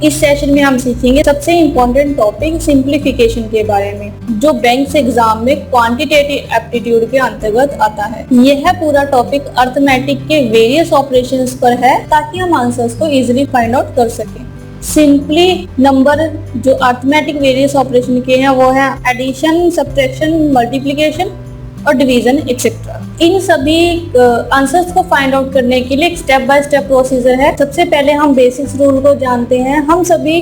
इस सेशन में हम सीखेंगे सबसे इम्पोर्टेंट टॉपिक सिंप्लीफिकेशन के बारे में, जो बैंक्स एग्जाम में क्वांटिटेटिव एप्टीट्यूड के अंतर्गत आता है। यह पूरा टॉपिक अर्थमेटिक के वेरियस ऑपरेशंस पर है ताकि हम आंसर्स को इजीली फाइंड आउट कर सकें। सिंपली नंबर जो अर्थमेटिक वेरियस ऑपरेशन के हैं वो है एडिशन, सब्ट्रैक्शन, मल्टीप्लिकेशन और डिवीजन एक्सेट्रा। इन सभी आंसर्स को फाइंड आउट करने के लिए एक स्टेप बाय स्टेप प्रोसीजर है। सबसे पहले हम बेसिक्स रूल को जानते हैं। हम सभी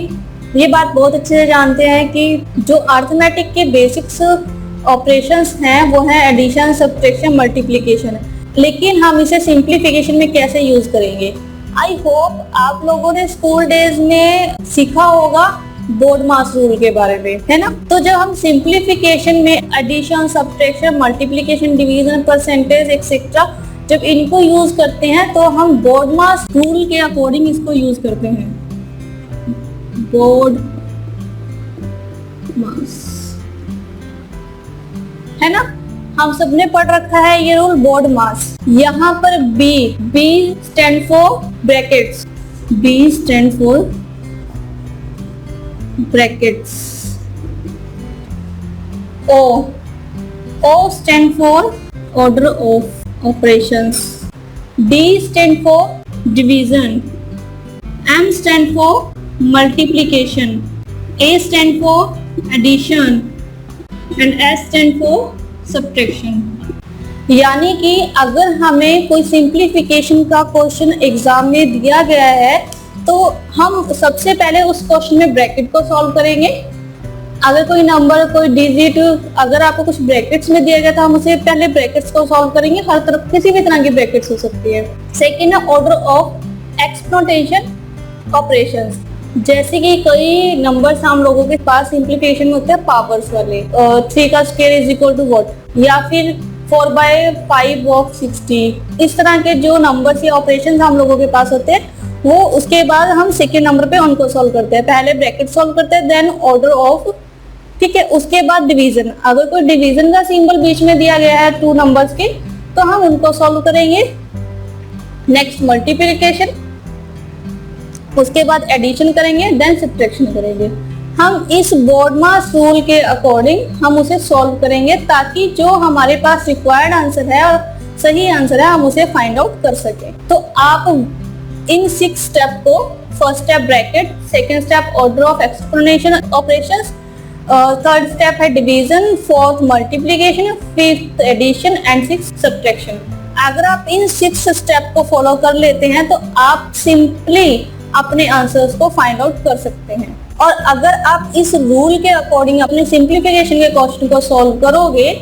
ये बात बहुत अच्छे से जानते हैं कि जो अर्थमेटिक के बेसिक्स ऑपरेशंस हैं वो है एडिशन, सब्ट्रैक्शन, मल्टीप्लिकेशन। लेकिन हम इसे सिंप्लीफिकेशन में कैसे यूज करेंगे? आई होप आप लोगों ने स्कूल डेज में सीखा होगा बोर्ड मास रूल के बारे में, है ना। तो जब हम सिंप्लीफिकेशन में addition, subtraction, multiplication, division, percentage etcetera जब इनको यूज करते हैं तो हम बोर्ड मास रूल के अकॉर्डिंग इसको यूज करते हैं। बोर्ड मास, है ना, हम सबने पढ़ रखा है ये रूल बोर्ड मास। यहाँ पर B stand for brackets, B stand for brackets, O stand for order of operations, D stand for division, M stand for multiplication, A stand for addition and S stand for subtraction। यानी कि अगर हमें कोई simplification का question exam में दिया गया है तो हम सबसे पहले उस क्वेश्चन में ब्रैकेट को सॉल्व करेंगे। अगर कोई नंबर, कोई डिजिट अगर आपको कुछ ब्रैकेट्स में दिया गया तो हम उसे पहले ब्रैकेट्स को सॉल्व करेंगे। हर तरफ किसी भी तरह की ब्रैकेट्स हो सकती है। सेकेंड है ऑर्डर ऑफ एक्सपोनेंशियल ऑपरेशंस। जैसे कि कई नंबर्स हम लोगों के पास सिंप्लीफिकेशन में होते हैं पावर्स वाले, 3 का square is equal to what, या फिर 4/5 ऑफ 60। इस तरह के जो नंबर्स या ऑपरेशंस हम लोगों के पास होते हैं वो उसके बाद हम सेकेंड नंबर पे उनको सॉल्व करते हैं। पहले ब्रैकेट सॉल्व करते हैं, देन ऑर्डर ऑफ, ठीक है। उसके बाद डिवीजन, अगर कोई डिवीजन का सिंबल बीच में दिया गया है 2 नंबर्स के तो हम उनको सॉल्व करेंगे। नेक्स्ट मल्टीप्लिकेशन, उसके बाद एडिशन करेंगे, देन सब्ट्रैक्शन करेंगे। हम इस बोर्ड मास रूल के अकॉर्डिंग हम उसे सॉल्व करेंगे ताकि जो हमारे पास रिक्वायर्ड आंसर है और सही आंसर है हम उसे फाइंड आउट कर सकें। तो आप इन 6 स्टेप को, first step bracket, second step order of exponential operations, third step है division, fourth multiplication, fifth addition and sixth subtraction. अगर आप इन 6 स्टेप को फॉलो कर लेते हैं तो आप सिंपली अपने आंसर्स को फाइंड आउट कर सकते हैं। और अगर आप इस रूल के अकॉर्डिंग अपने सिंप्लीफिकेशन के क्वेश्चन को सॉल्व करोगे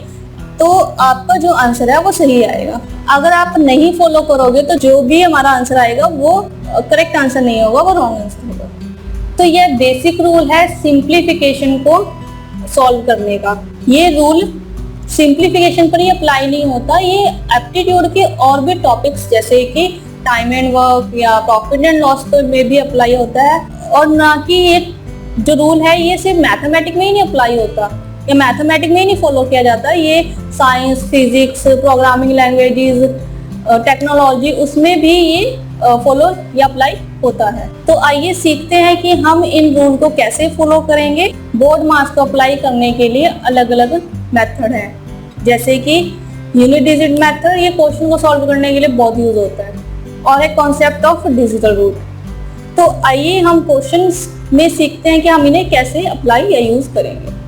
तो आपका जो आंसर है वो सही आएगा। अगर आप नहीं फॉलो करोगे तो जो भी हमारा आंसर आएगा वो करेक्ट आंसर नहीं होगा, वो रॉन्ग आंसर होगा। तो ये बेसिक रूल है सिंप्लीफिकेशन को सॉल्व करने का। ये रूल सिंप्लीफिकेशन पर ही अप्लाई नहीं होता, ये एप्टीट्यूड के और भी टॉपिक्स जैसे कि टाइम एंड वर्क या प्रॉफिट एंड लॉस में भी अप्लाई होता है। और ना कि ये जो रूल है ये सिर्फ मैथमेटिक में ही नहीं अप्लाई होता या मैथमेटिक में ही नहीं फॉलो किया जाता, ये science, physics, programming languages, technology, उसमें भी ये फॉलो या अप्लाई होता है। तो आइए सीखते हैं कि हम इन रूल को कैसे फॉलो करेंगे। बोर्ड मास को अप्लाई करने के लिए अलग अलग मेथड हैं, जैसे कि यूनिट डिजिट मेथड, ये क्वेश्चन को सॉल्व करने के लिए बहुत यूज होता है, और एक कॉन्सेप्ट ऑफ डिजिटल रूट। तो आइए हम क्वेश्चंस में सीखते हैं कि हम इन्हें कैसे अप्लाई या यूज करेंगे।